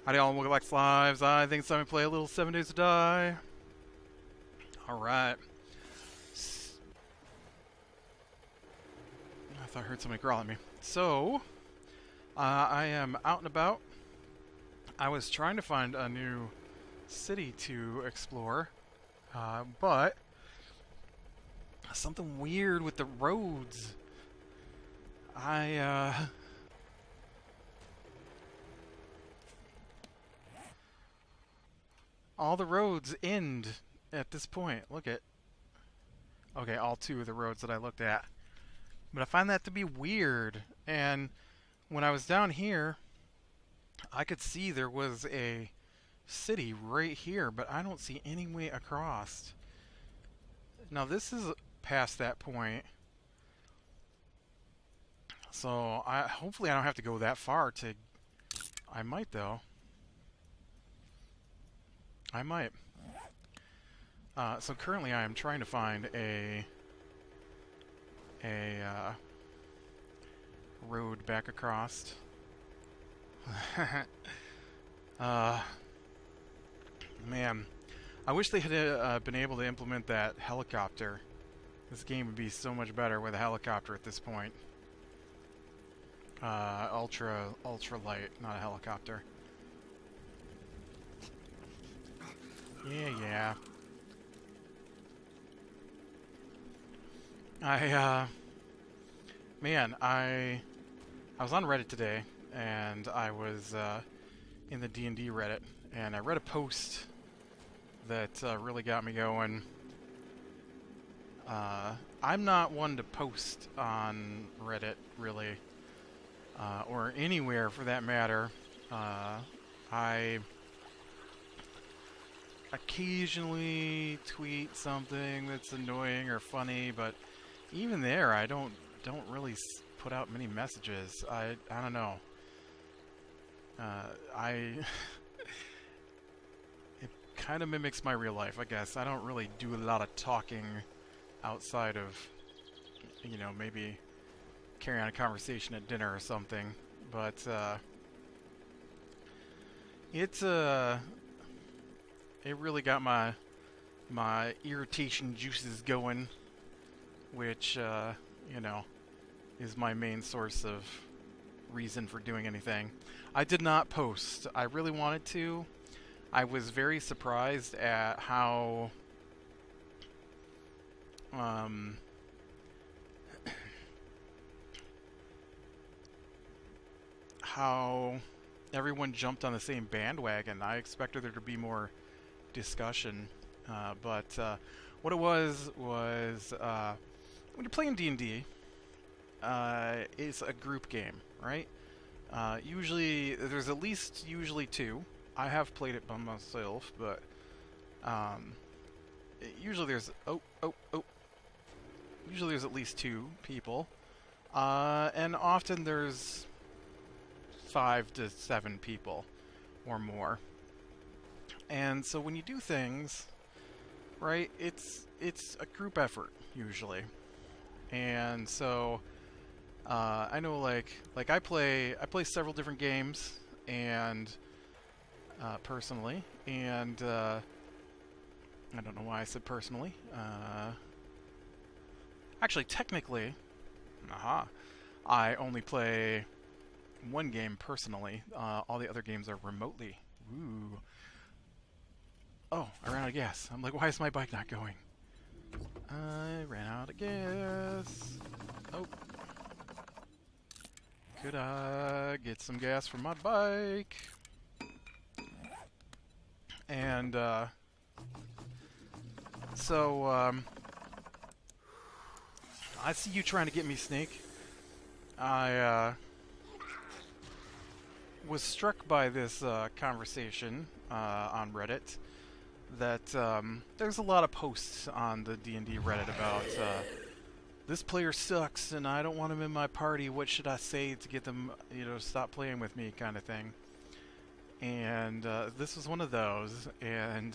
Howdy all, welcome back to Lives. I think it's time to play a little 7 Days to Die. Alright. I thought I heard somebody growl at me. So, I am out and about. I was trying to find a new city to explore, but something weird with the roads. All the roads end at this point. Look at... Okay, all two of the roads that I looked at. But I find that to be weird. And when I was down here, I could see there was a city right here, but I don't see any way across. Now this is past that point. So hopefully I don't have to go that far to... I might though. I might. So currently I am trying to find a road back across. Man, I wish they had been able to implement that helicopter. This game would be so much better with a helicopter at this point. Ultra light, not a helicopter. Yeah. Man, I was on Reddit today, and I was in the D&D Reddit, and I read a post that really got me going. I'm not one to post on Reddit, really, or anywhere for that matter. I occasionally tweet something that's annoying or funny, but even there, I don't really put out many messages. I don't know. It kind of mimics my real life, I guess. I don't really do a lot of talking outside of, you know, maybe carry on a conversation at dinner or something. But it really got my irritation juices going, which you know, is my main source of reason for doing anything. I did not post. I really wanted to. I was very surprised at how how everyone jumped on the same bandwagon. I expected there to be more discussion, but what it was when you're playing D&D, it's a group game, right? Usually there's at least two. I have played it by myself, but usually there's usually there's at least two people, and often there's 5 to 7 people or more. And so when you do things, right, it's a group effort usually. And so I know like I play several different games, and personally, and I don't know why I said personally. Actually, technically, I only play one game personally. All the other games are remotely. Ooh. Oh, I ran out of gas. I'm like, why is my bike not going? I ran out of gas. Oh. Could I get some gas from my bike? And, so, I see you trying to get me, Snake. I, was struck by this, conversation, on Reddit, that there's a lot of posts on the D&D Reddit about this player sucks and I don't want him in my party. What should I say to get them, you know, stop playing with me, kind of thing. And this was one of those. And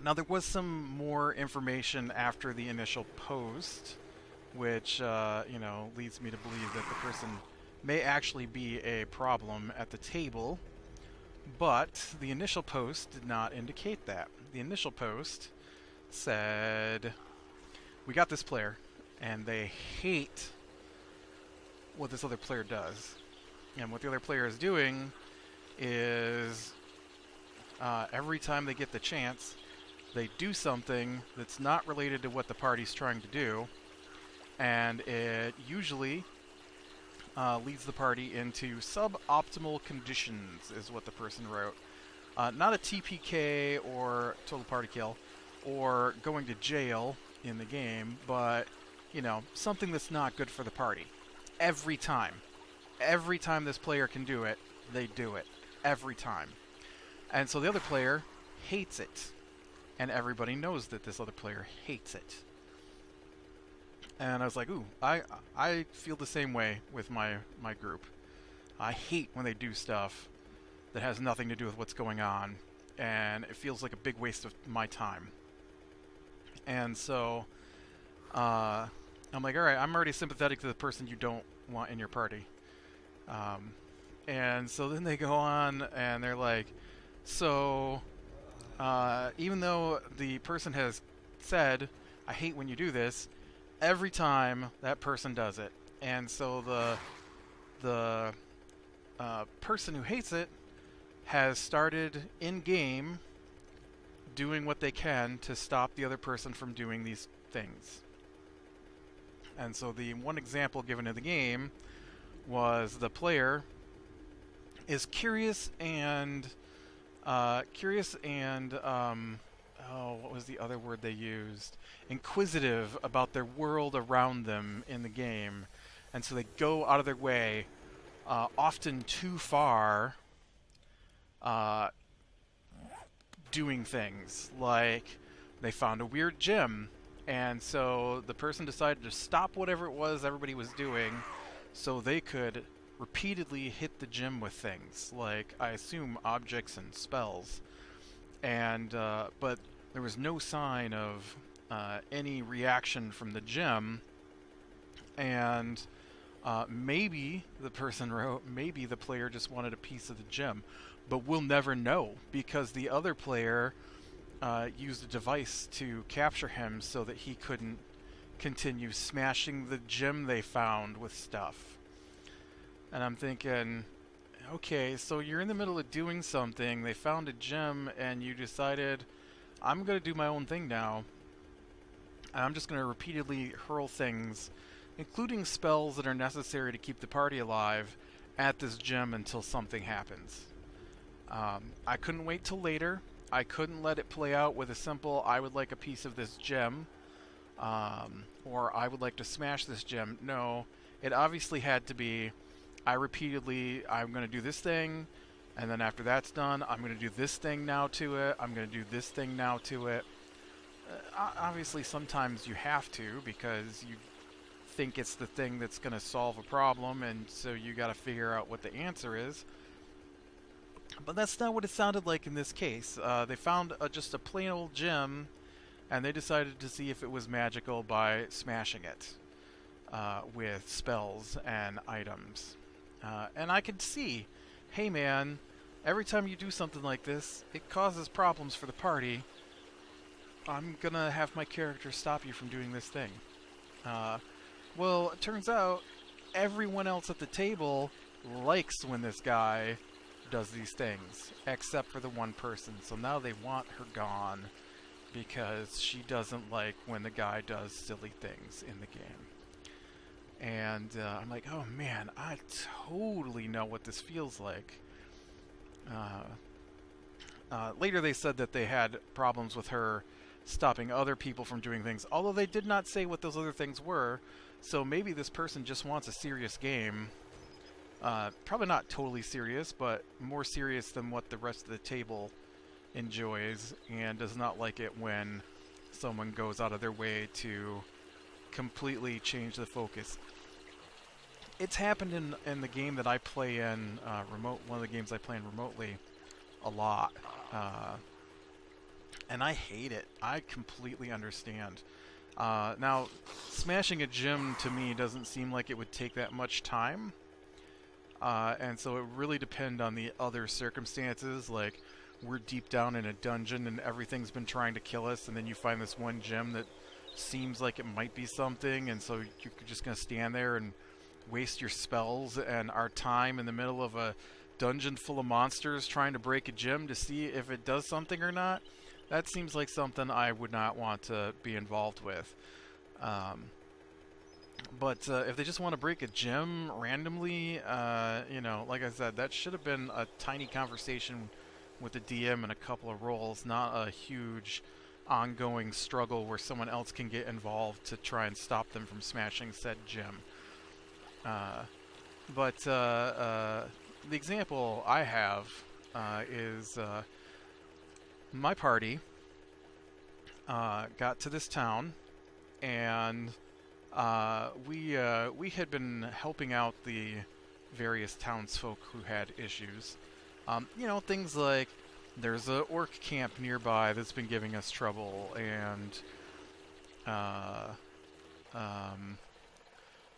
now there was some more information after the initial post, which you know, leads me to believe that the person may actually be a problem at the table. But the initial post did not indicate that. The initial post said, we got this player, and they hate what this other player does. And what the other player is doing is every time they get the chance, they do something that's not related to what the party's trying to do, and it usually leads the party into suboptimal conditions, is what the person wrote. Not a TPK or total party kill, or going to jail in the game, but, you know, something that's not good for the party. Every time. Every time this player can do it, they do it. Every time. And so the other player hates it. And everybody knows that this other player hates it. And I was like, ooh, I feel the same way with my group. I hate when they do stuff that has nothing to do with what's going on. And it feels like a big waste of my time. And so I'm like, alright, I'm already sympathetic to the person you don't want in your party. And so then they go on and they're like, so even though the person has said, I hate when you do this, every time that person does it. And so the person who hates it has started in-game doing what they can to stop the other person from doing these things. And so the one example given in the game was the player is curious and what was the other word they used? Inquisitive about their world around them in the game. And so they go out of their way, often too far, doing things. Like, they found a weird gym, and so the person decided to stop whatever it was everybody was doing so they could repeatedly hit the gym with things, like, I assume, objects and spells. And but there was no sign of any reaction from the gym, and maybe the person wrote, maybe the player just wanted a piece of the gym. But we'll never know, because the other player used a device to capture him so that he couldn't continue smashing the gym they found with stuff. And I'm thinking, okay, so you're in the middle of doing something, they found a gem, and you decided, I'm going to do my own thing now. And I'm just going to repeatedly hurl things, including spells that are necessary to keep the party alive, at this gem until something happens. I couldn't wait till later. I couldn't let it play out with a simple, I would like a piece of this gem, or I would like to smash this gem. No, it obviously had to be, I'm going to do this thing, and then after that's done, I'm going to do this thing now to it, I'm going to do this thing now to it. Obviously, sometimes you have to, because you think it's the thing that's going to solve a problem, and so you got to figure out what the answer is. But that's not what it sounded like in this case. They found just a plain old gem, and they decided to see if it was magical by smashing it with spells and items. And I could see, hey man, every time you do something like this, it causes problems for the party. I'm gonna have my character stop you from doing this thing. Well, it turns out everyone else at the table likes when this guy does these things, except for the one person. So now they want her gone because she doesn't like when the guy does silly things in the game. And I'm like, oh man, I totally know what this feels like. Later they said that they had problems with her stopping other people from doing things, although they did not say what those other things were. So maybe this person just wants a serious game. Probably not totally serious, but more serious than what the rest of the table enjoys, and does not like it when someone goes out of their way to completely change the focus. It's happened in the game that I play in one of the games I play in remotely a lot. And I hate it. I completely understand. Now, smashing a gym to me doesn't seem like it would take that much time. And so it really depends on the other circumstances. Like, we're deep down in a dungeon and everything's been trying to kill us, and then you find this one gem that seems like it might be something, and so you're just going to stand there and waste your spells and our time in the middle of a dungeon full of monsters trying to break a gem to see if it does something or not. That seems like something I would not want to be involved with. But if they just want to break a gem randomly, like I said, that should have been a tiny conversation with the DM and a couple of rolls, not a huge ongoing struggle where someone else can get involved to try and stop them from smashing said gem. But the example I have is my party got to this town, and we had been helping out the various townsfolk who had issues. Things like there's a orc camp nearby that's been giving us trouble, and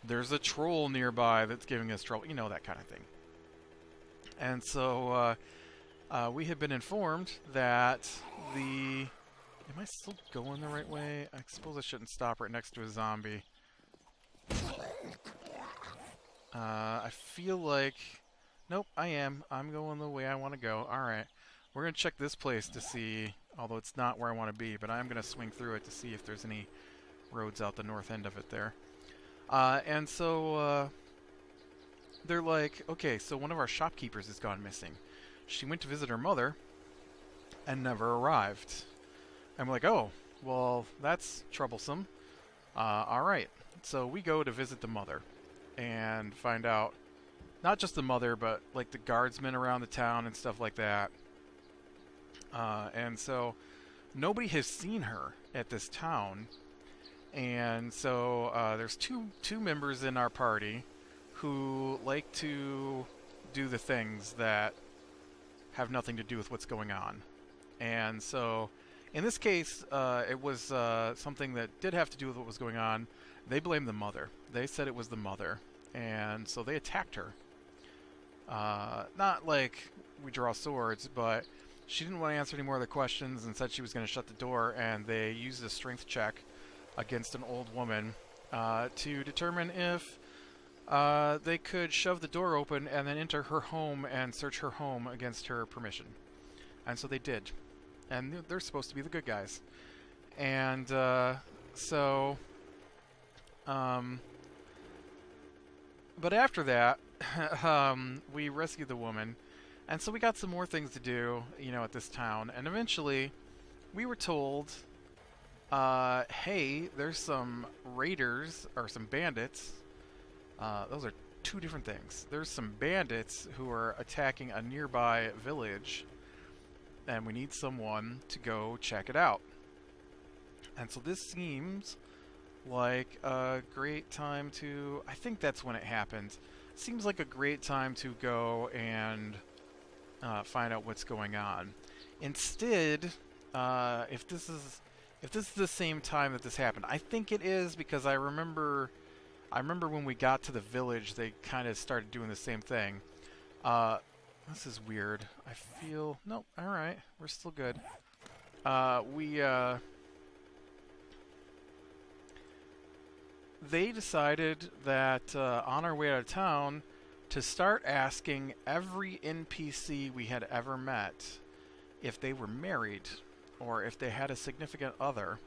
there's a troll nearby that's giving us trouble, that kind of thing. And so we had been informed that the... Am I still going the right way? I suppose I shouldn't stop right next to a zombie. I feel like... Nope, I am. I'm going the way I want to go. Alright. We're going to check this place to see, although it's not where I want to be, but I'm going to swing through it to see if there's any roads out the north end of it there. And so they're like, okay, so one of our shopkeepers has gone missing. She went to visit her mother and never arrived. I'm like, oh, well, that's troublesome. Alright, so we go to visit the mother and find out, not just the mother, but like the guardsmen around the town and stuff like that. And so nobody has seen her at this town. And so there's two members in our party who like to do the things that have nothing to do with what's going on. And so in this case, it was something that did have to do with what was going on. They blamed the mother. They said it was the mother. And so they attacked her. Not like we draw swords, but she didn't want to answer any more of the questions and said she was going to shut the door, and they used a strength check against an old woman to determine if they could shove the door open and then enter her home and search her home against her permission. And so they did. And they're supposed to be the good guys. And but after that, we rescued the woman. And so we got some more things to do, at this town. And eventually, we were told, hey, there's some raiders, or some bandits. Those are two different things. There's some bandits who are attacking a nearby village, and we need someone to go check it out. And so this seems like a great time to... I think that's when it happened. Seems like a great time to go and find out what's going on. Instead, if this is the same time that this happened, I think it is, because I remember when we got to the village, they kind of started doing the same thing. This is weird. I feel... Nope, alright. We're still good. They decided that on our way out of town to start asking every NPC we had ever met if they were married or if they had a significant other.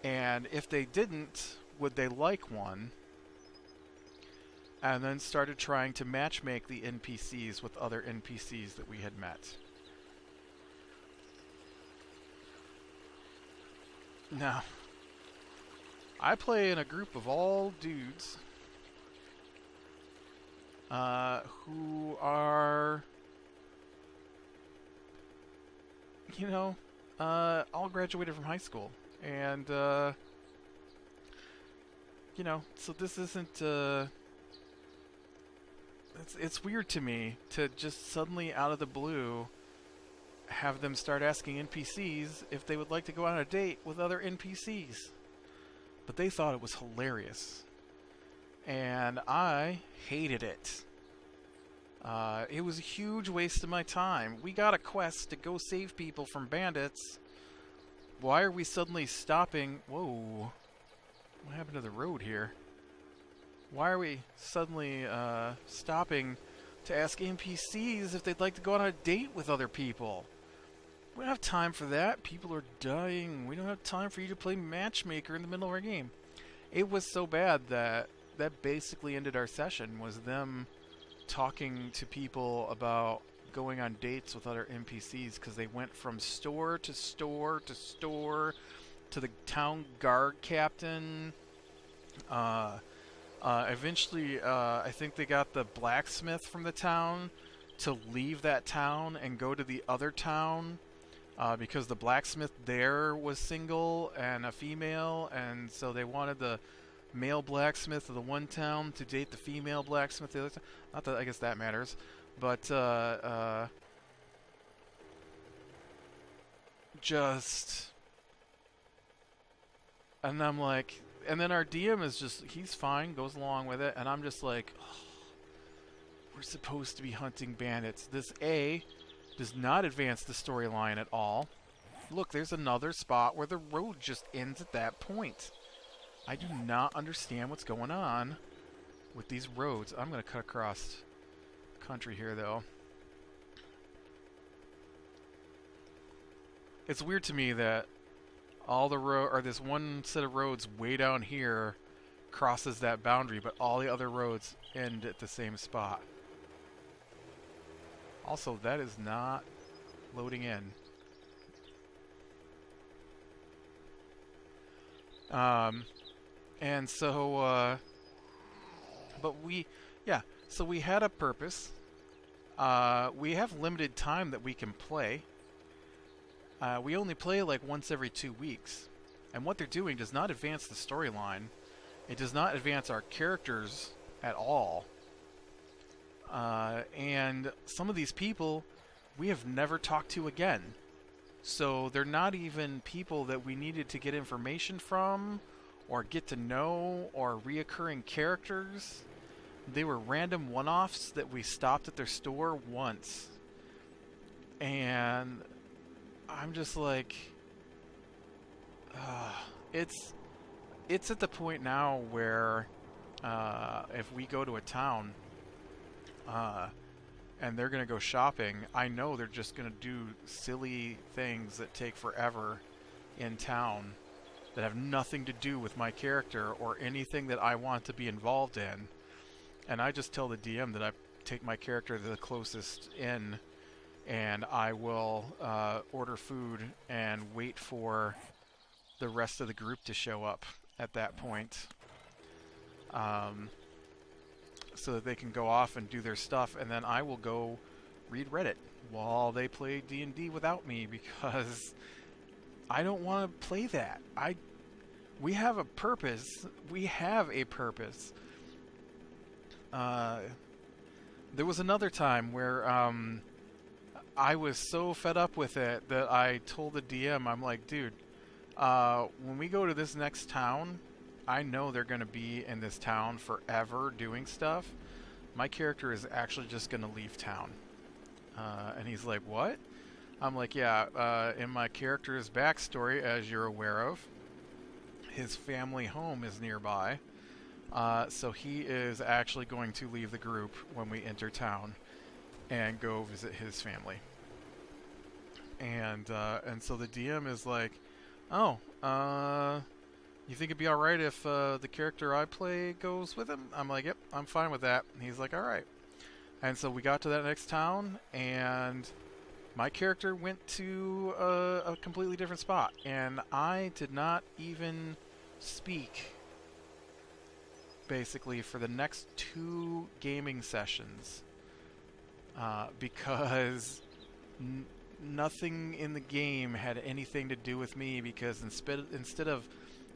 And if they didn't, would they like one? And then started trying to matchmake the NPCs with other NPCs that we had met. Now, I play in a group of all dudes who are, all graduated from high school. And, so this isn't, it's weird to me to just suddenly out of the blue have them start asking NPCs if they would like to go on a date with other NPCs. But they thought it was hilarious. and I hated it. It was a huge waste of my time. We got a quest to go save people from bandits. Why are we suddenly stopping? Whoa. What happened to the road here? Why are we suddenly stopping to ask NPCs if they'd like to go on a date with other people? We don't have time for that. People are dying. We don't have time for you to play matchmaker in the middle of our game. It was so bad that basically ended our session, was them talking to people about going on dates with other NPCs, because they went from store to store to store to the town guard captain. Eventually, I think they got the blacksmith from the town to leave that town and go to the other town, because the blacksmith there was single and a female, and so they wanted the male blacksmith of the one town to date the female blacksmith of the other town. Not that I guess that matters, but just, and I'm like, and then our DM is just, he's fine, goes along with it, and I'm just like, oh, we're supposed to be hunting bandits. This A does not advance the storyline at all. Look, there's another spot where the road just ends at that point. I do not understand what's going on with these roads. I'm going to cut across country here, though. It's weird to me that all the or this one set of roads way down here crosses that boundary, but all the other roads end at the same spot. Also, that is not loading in. And so, but so we had a purpose. We have limited time that we can play. We only play like once every 2 weeks. And what they're doing does not advance the storyline. It does not advance our characters at all. And some of these people we have never talked to again. So they're not even people that we needed to get information from or get to know, or reoccurring characters. They were random one-offs that we stopped at their store once. And I'm just like, it's at the point now where if we go to a town and they're going to go shopping, I know they're just going to do silly things that take forever in town that have nothing to do with my character or anything that I want to be involved in. And I just tell the DM that I take my character to the closest inn, and I will order food and wait for the rest of the group to show up at that point, so that they can go off and do their stuff, and then I will go read Reddit while they play D&D without me, because I don't want to play that. We have a purpose. We have a purpose. There was another time where I was so fed up with it that I told the DM, I'm like, dude, when we go to this next town, I know they're going to be in this town forever doing stuff. My character is actually just going to leave town. And he's like, what? I'm like, yeah, in my character's backstory, as you're aware of, his family home is nearby. So he is actually going to leave the group when we enter town and go visit his family. And so the DM is like, oh, you think it'd be alright if the character I play goes with him? I'm like, yep, I'm fine with that. And he's like, alright. And so we got to that next town, and my character went to a completely different spot. And I did not even speak, basically, for the next 2 gaming sessions. Because nothing in the game had anything to do with me, because instead of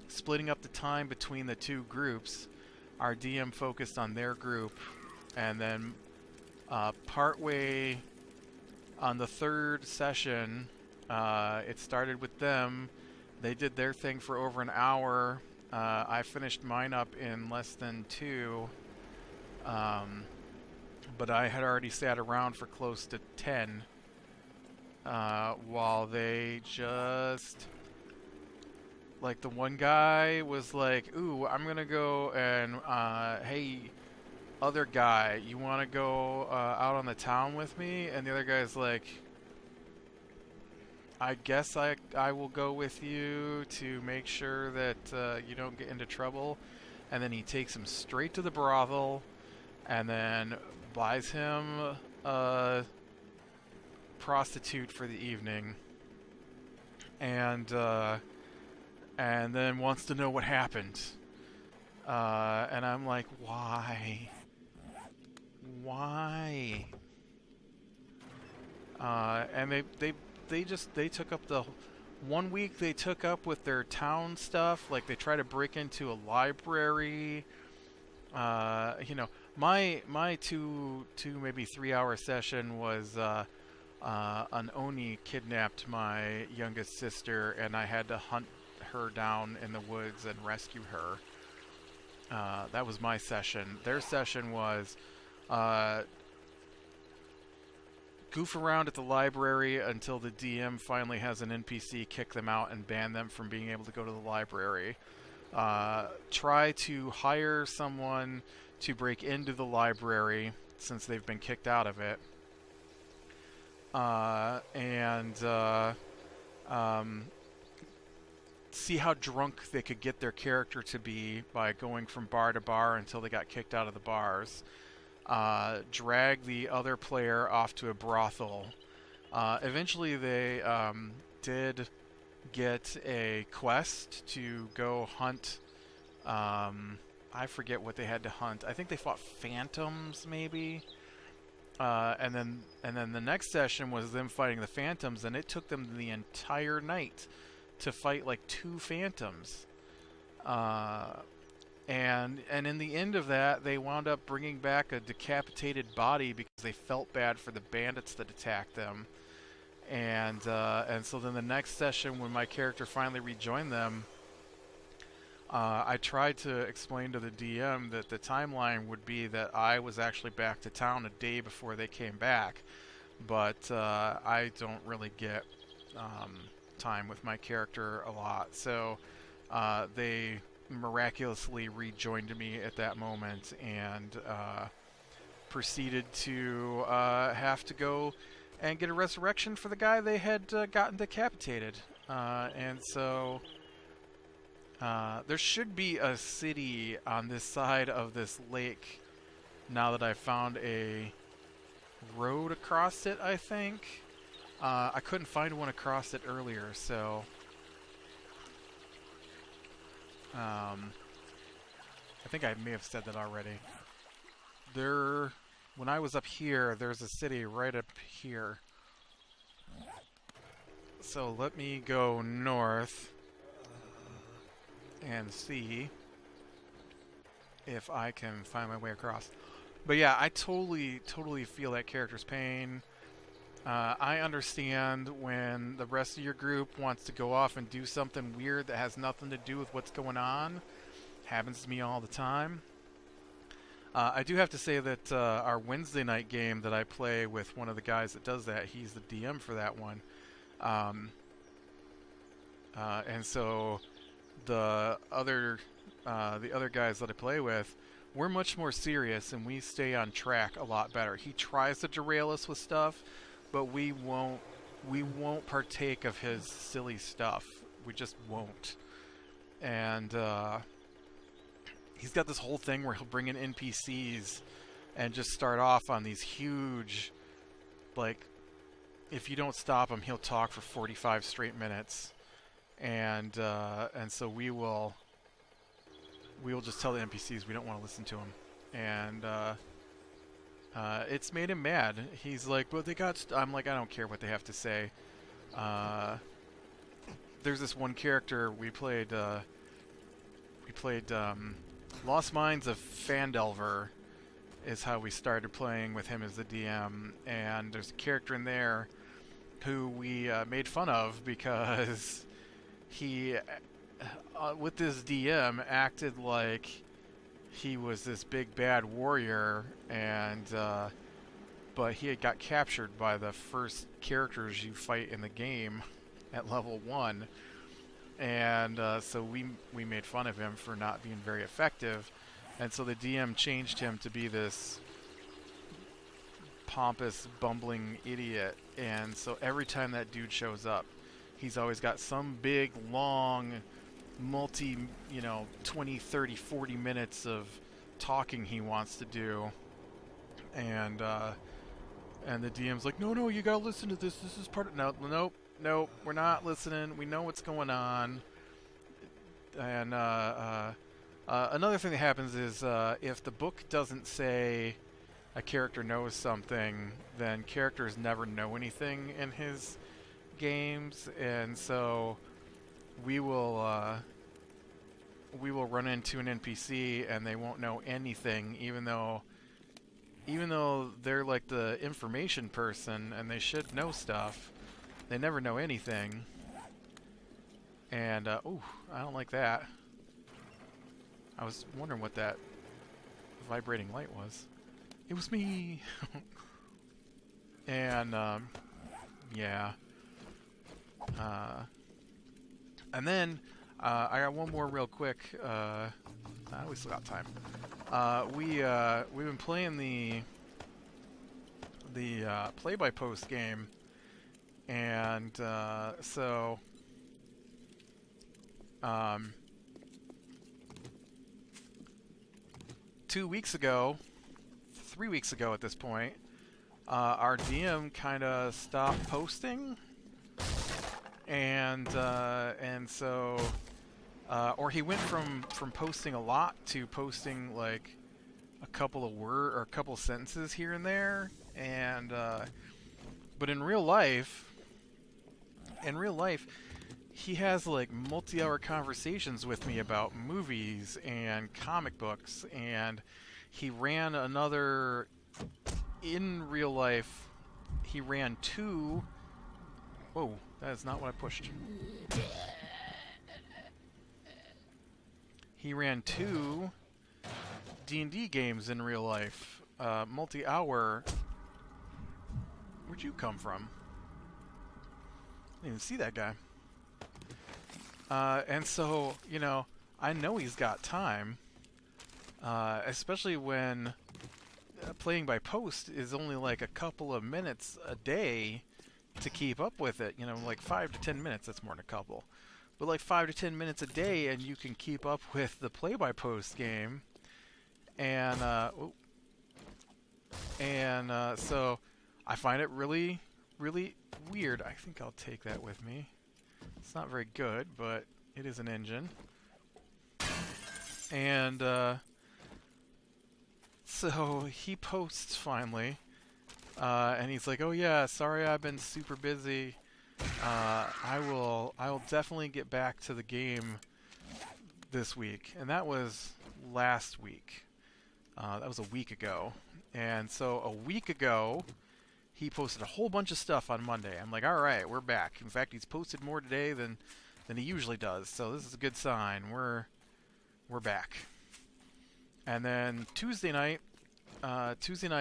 splitting up the time between the 2 groups, our DM focused on their group, and then partway on the 3rd session, it started with them. They did their thing for over an hour. I finished mine up in less than 2, but I had already sat around for close to 10 while they just... Like, the one guy was like, ooh, I'm gonna go and, hey, other guy, you want to go out on the town with me? And the other guy's like, I guess I will go with you to make sure that you don't get into trouble. And then he takes him straight to the brothel and then buys him a prostitute for the evening. And then wants to know what happened. And I'm like, why? Why? And they took up the 1 week. They took up with their town stuff. Like, they try to break into a library. You know, my two maybe 3 hour session was an Oni kidnapped my youngest sister, and I had to hunt her down in the woods and rescue her. That was my session. Their session was goof around at the library until the DM finally has an NPC kick them out and ban them from being able to go to the library. Try to hire someone to break into the library since they've been kicked out of it. See how drunk they could get their character to be by going from bar to bar until they got kicked out of the bars. Drag the other player off to a brothel. Eventually they did get a quest to go hunt. I forget what they had to hunt. I think they fought phantoms, maybe. And then the next session was them fighting the phantoms, and it took them the entire night to fight like 2 phantoms. And in the end of that, they wound up bringing back a decapitated body because they felt bad for the bandits that attacked them. And so then the next session, when my character finally rejoined them, I tried to explain to the DM that the timeline would be that I was actually back to town a day before they came back. But I don't really get time with my character a lot. So they miraculously rejoined me at that moment and proceeded to have to go and get a resurrection for the guy they had gotten decapitated. And so there should be a city on this side of this lake now that I found a road across it, I think. I couldn't find one across it earlier, so I think I may have said that already. When I was up here, there's a city right up here. So let me go north and see if I can find my way across. But yeah, I totally feel that character's pain. I understand when the rest of your group wants to go off and do something weird that has nothing to do with what's going on. Happens to me all the time. I do have to say that our Wednesday night game that I play with one of the guys that does that, he's the DM for that one. And so the other guys that I play with, we're much more serious and we stay on track a lot better. He tries to derail us with stuff, but we won't partake of his silly stuff. We just won't. And he's got this whole thing where he'll bring in NPCs and just start off on these huge, like, if you don't stop him, he'll talk for 45 straight minutes. And so we will just tell the NPCs we don't want to listen to him. And it's made him mad. He's like, but they got... I'm like, I don't care what they have to say. There's this one character we played Lost Minds of Phandelver is how we started playing with him as the DM. And there's a character in there who we made fun of because he with this DM, acted like he was this big bad warrior, and but he had got captured by the first characters you fight in the game at level 1, and so we made fun of him for not being very effective, and so the DM changed him to be this pompous, bumbling idiot, and so every time that dude shows up, he's always got some big, long, 20, 30, 40 minutes of talking he wants to do, and the DM's like, no, you gotta listen to this. This is part of... Nope, we're not listening. We know what's going on. And another thing that happens is if the book doesn't say a character knows something, then characters never know anything in his games, and so we will run into an NPC and they won't know anything, even though they're like the information person and they should know stuff. They never know anything. And ooh, I don't like that. I was wondering what that vibrating light was. It was me. And yeah. And then I got one more real quick. We still got time. We've been playing the play-by-post game, and so 2 weeks ago, 3 weeks ago at this point, our DM kind of stopped posting, and so or he went from posting a lot to posting like a couple of sentences here and there, and but in real life he has like multi-hour conversations with me about movies and comic books, and he ran another... In real life, he ran 2... Whoa, that is not what I pushed. He ran 2 D&D games in real life, multi-hour. Where'd you come from? I didn't even see that guy. And so, I know he's got time, especially when playing by post is only like a couple of minutes a day to keep up with it. Like 5 to 10 minutes, that's more than a couple. But like 5 to 10 minutes a day, and you can keep up with the play-by-post game. And so I find it really, really weird. I think I'll take that with me. It's not very good, but it is an engine. And so he posts finally, and he's like, "Oh yeah, sorry, I've been super busy. I will definitely get back to the game this week." And that was last week. That was a week ago. And so a week ago, he posted a whole bunch of stuff on Monday. I'm like, all right, we're back. In fact, he's posted more today than he usually does. So this is a good sign. We're back. And then Tuesday night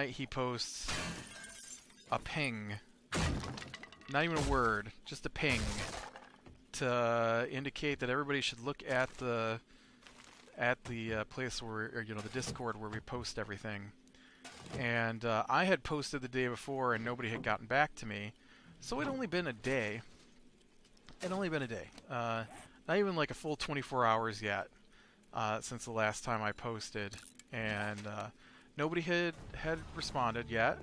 he posts a ping. Not even a word, just a ping, to indicate that everybody should look at the place where, or, the Discord where we post everything. And I had posted the day before, and nobody had gotten back to me, so it'd only been a day. Not even like a full 24 hours yet since the last time I posted, and nobody had responded yet.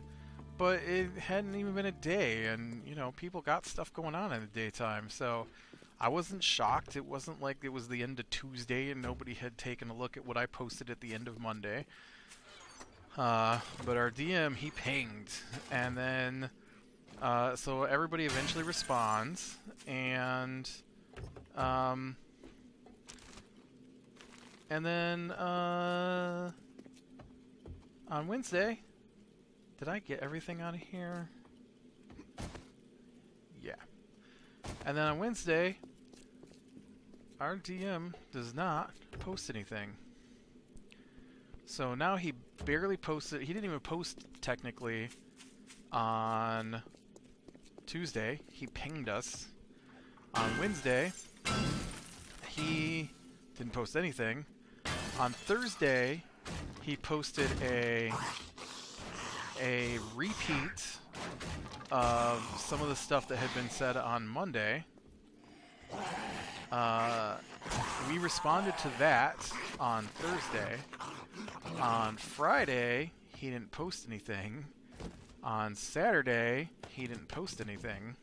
But it hadn't even been a day, and people got stuff going on in the daytime, so I wasn't shocked. It wasn't like it was the end of Tuesday and nobody had taken a look at what I posted at the end of Monday. But our DM, he pinged, and then so everybody eventually responds, and then on Wednesday, did I get everything out of here? Yeah. And then on Wednesday, our DM does not post anything. So now he barely posted. He didn't even post technically on Tuesday. He pinged us. On Wednesday, he didn't post anything. On Thursday, he posted a repeat of some of the stuff that had been said on Monday. We responded to that on Thursday. On Friday, he didn't post anything. On Saturday, he didn't post anything.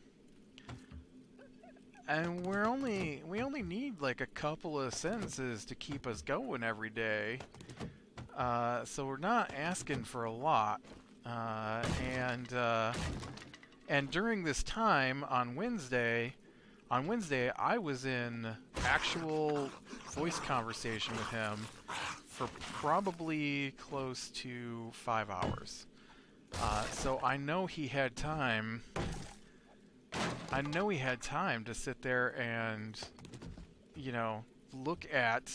And we only need like a couple of sentences to keep us going every day. So we're not asking for a lot. And during this time on Wednesday, I was in actual voice conversation with him for probably close to 5 hours. So I know he had time. I know he had time to sit there and, you know, look at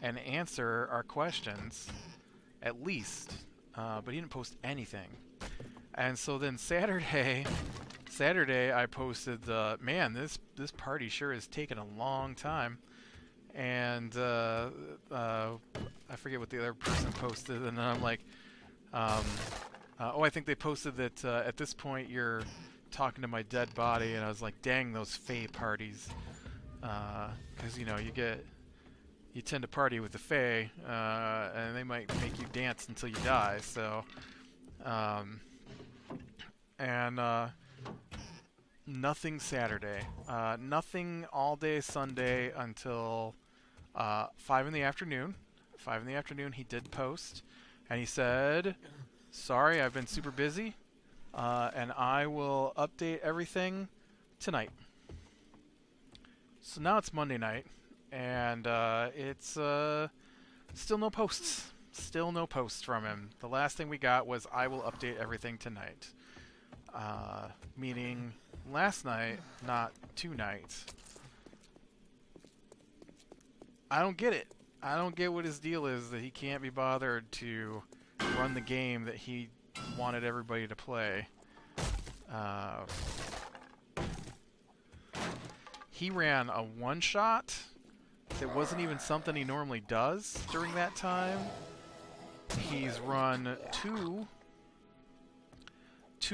and answer our questions, at least. But he didn't post anything. And so then Saturday I posted the, man, this party sure has taken a long time. And I forget what the other person posted, and then I'm like, I think they posted that at this point you're talking to my dead body, and I was like, dang, those fae parties, because you know you tend to party with the fae, and they might make you dance until you die. So, nothing Saturday, nothing all day Sunday until 5 in the afternoon. 5 in the afternoon, he did post, and he said, "Sorry, I've been super busy." And I will update everything tonight. So now it's Monday night, and it's still no posts. Still no posts from him. The last thing we got was, "I will update everything tonight." Meaning last night, not tonight. I don't get it. I don't get what his deal is, that he can't be bothered to run the game that he wanted everybody to play. He ran a one-shot that wasn't even something he normally does during that time. He's run two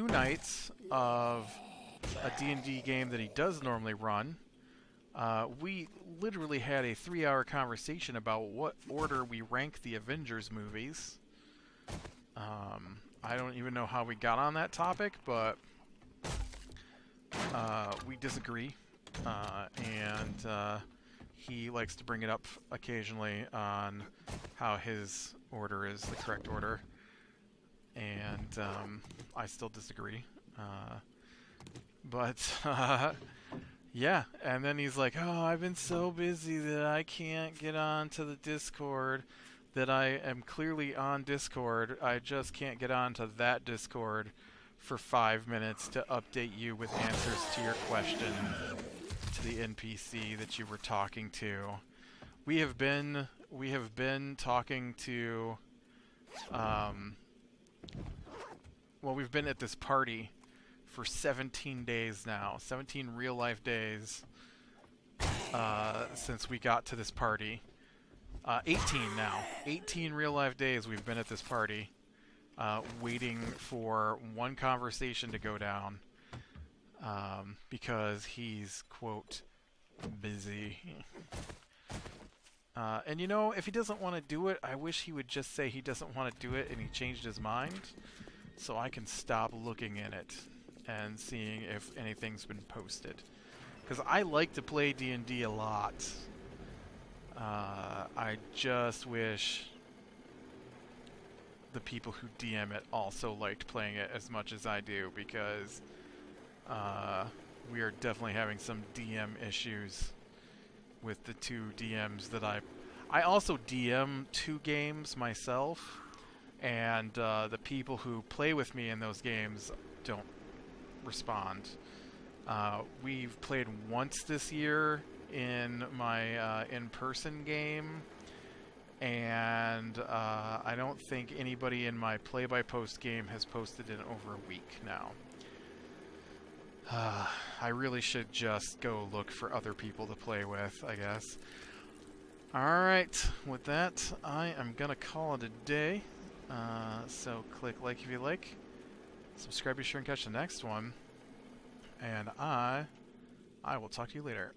nights of a D&D game that he does normally run. We literally had a 3-hour conversation about what order we rank the Avengers movies. I don't even know how we got on that topic, but we disagree. And he likes to bring it up occasionally on how his order is the correct order. And I still disagree. Yeah, and then he's like, "Oh, I've been so busy that I can't get on to the Discord, that I am clearly on Discord. I just can't get on to that Discord for 5 minutes to update you with answers to your question to the NPC that you were talking to." We have been talking to, we've been at this party for 17 days now, 17 real-life days since we got to this party. 18 now. 18 real-life days we've been at this party, waiting for one conversation to go down, because he's, quote, busy. And you know, if he doesn't want to do it, I wish he would just say he doesn't want to do it and he changed his mind, so I can stop looking in it and seeing if anything's been posted. Because I like to play D&D a lot. I just wish the people who DM it also liked playing it as much as I do, because we are definitely having some DM issues with the two DMs that I also DM 2 games myself, and the people who play with me in those games don't respond. We've played once this year in my in-person game, and I don't think anybody in my play-by-post game has posted in over a week now. I really should just go look for other people to play with, I guess. Alright, with that, I am gonna call it a day. So click like if you like, subscribe, be sure and catch the next one, and I will talk to you later.